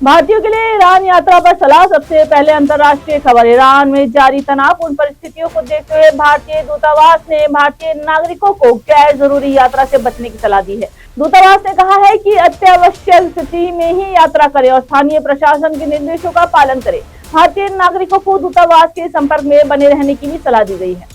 भारतीयों के लिए ईरान यात्रा पर सलाह। सबसे पहले अंतर्राष्ट्रीय खबर। ईरान में जारी तनावपूर्ण परिस्थितियों को देखते हुए भारतीय दूतावास ने भारतीय नागरिकों को गैर जरूरी यात्रा से बचने की सलाह दी है। दूतावास ने कहा है कि अत्यावश्यक स्थिति में ही यात्रा करें और स्थानीय प्रशासन के निर्देशों का पालन करें। भारतीय नागरिकों को दूतावास के संपर्क में बने रहने की भी सलाह दी गई है।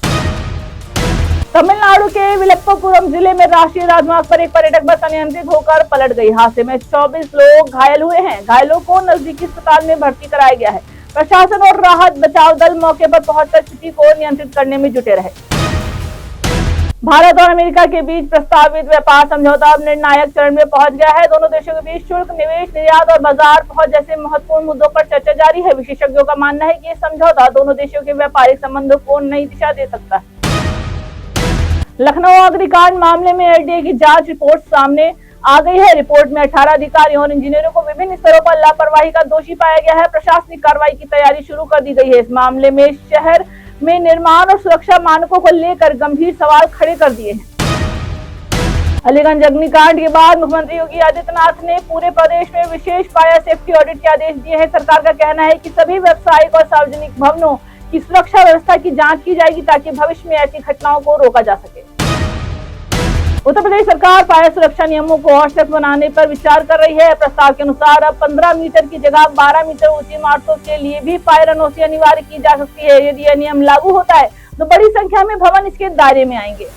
तमिलनाडु के विलप्पुरम जिले में राष्ट्रीय राजमार्ग पर एक पर्यटक बस अनियंत्रित होकर पलट गई। हादसे में 24 लोग घायल हुए हैं। घायलों को नजदीकी अस्पताल में भर्ती कराया गया है। प्रशासन और राहत बचाव दल मौके पर पहुंचकर स्थिति को नियंत्रित करने में जुटे रहे। भारत और अमेरिका के बीच प्रस्तावित व्यापार समझौता अब निर्णायक चरण में पहुंच गया है। दोनों देशों के बीच शुल्क, निवेश, निर्यात और बाजार पहुंच जैसे महत्वपूर्ण मुद्दों पर चर्चा जारी है। विशेषज्ञों का मानना है कि ये समझौता दोनों देशों के व्यापारिक संबंधों को नई दिशा दे सकता है। लखनऊ अग्निकांड मामले में एलडीए की जांच रिपोर्ट सामने आ गई है। रिपोर्ट में 18 अधिकारियों और इंजीनियरों को विभिन्न स्तरों पर लापरवाही का दोषी पाया गया है। प्रशासनिक कार्रवाई की तैयारी शुरू कर दी गई है। इस मामले में शहर में निर्माण और सुरक्षा मानकों को लेकर गंभीर सवाल खड़े कर दिए हैं। अलीगंज अग्निकांड के बाद मुख्यमंत्री योगी आदित्यनाथ ने पूरे प्रदेश में विशेष फायर सेफ्टी ऑडिट के आदेश दिए हैं। सरकार का कहना है कि सभी व्यावसायिक और सार्वजनिक भवनों की सुरक्षा व्यवस्था की जांच की जाएगी ताकि भविष्य में ऐसी घटनाओं को रोका जा सके। उत्तर प्रदेश सरकार फायर सुरक्षा नियमों को और सख्त बनाने पर विचार कर रही है। प्रस्ताव के अनुसार अब 15 मीटर की जगह 12 मीटर ऊंची इमारतों के लिए भी फायर एनओसी अनिवार्य की जा सकती है। यदि यह नियम लागू होता है तो बड़ी संख्या में भवन इसके दायरे में आएंगे।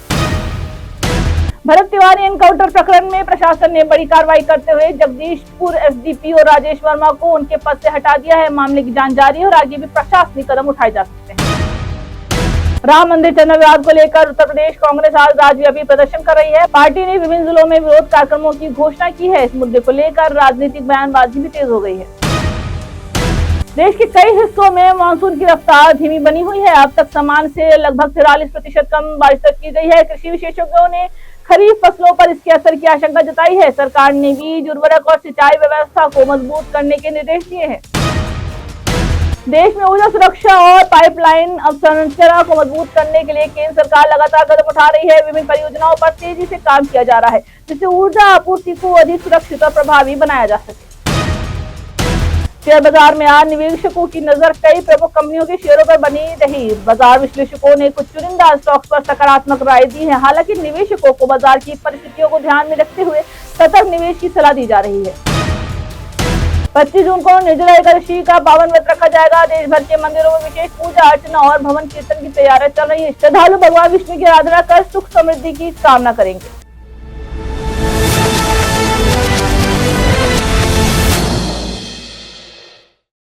भरत तिवारी एनकाउंटर प्रकरण में प्रशासन ने बड़ी कार्रवाई करते हुए जगदीशपुर एसडीपीओ राजेश वर्मा को उनके पद से हटा दिया है। मामले की जांच जारी है और आगे भी प्रशासनिक कदम उठाए जा सकते हैं। राम मंदिर चंदा विवाद को लेकर उत्तर प्रदेश कांग्रेस आज राज्यव्यापी प्रदर्शन कर रही है। पार्टी ने विभिन्न जिलों में विरोध कार्यक्रमों की घोषणा की है। इस मुद्दे को लेकर राजनीतिक बयानबाजी भी तेज हो गई है। देश के कई हिस्सों में मानसून की रफ्तार धीमी बनी हुई है। अब तक सामान्य से लगभग 43% कम बारिश दर्ज की गई है। कृषि विशेषज्ञों ने खरीफ फसलों पर इसके असर की आशंका जताई है। सरकार ने बीज, उर्वरक और सिंचाई व्यवस्था को मजबूत करने के निर्देश दिए हैं। देश में ऊर्जा सुरक्षा और पाइपलाइन अवसंरचना को मजबूत करने के लिए केंद्र सरकार लगातार कदम उठा रही है। विभिन्न परियोजनाओं पर तेजी से काम किया जा रहा है जिससे ऊर्जा आपूर्ति को अधिक सुरक्षित और प्रभावी बनाया जा सके। शेयर बाजार में आज निवेशकों की नजर कई प्रमुख कंपनियों के शेयरों पर बनी रही। बाजार विश्लेषकों ने कुछ चुनिंदा स्टॉक्स पर सकारात्मक राय दी है। हालांकि निवेशकों को बाजार की परिस्थितियों को ध्यान में रखते हुए सतर्क निवेश की सलाह दी जा रही है। 25 जून को निर्जला एकादशी का पावन व्रत रखा जाएगा। देश भर के मंदिरों में विशेष पूजा अर्चना और भवन कीर्तन की तैयारियां चल रही है। श्रद्धालु भगवान विष्णु की आराधना कर सुख समृद्धि की कामना करेंगे।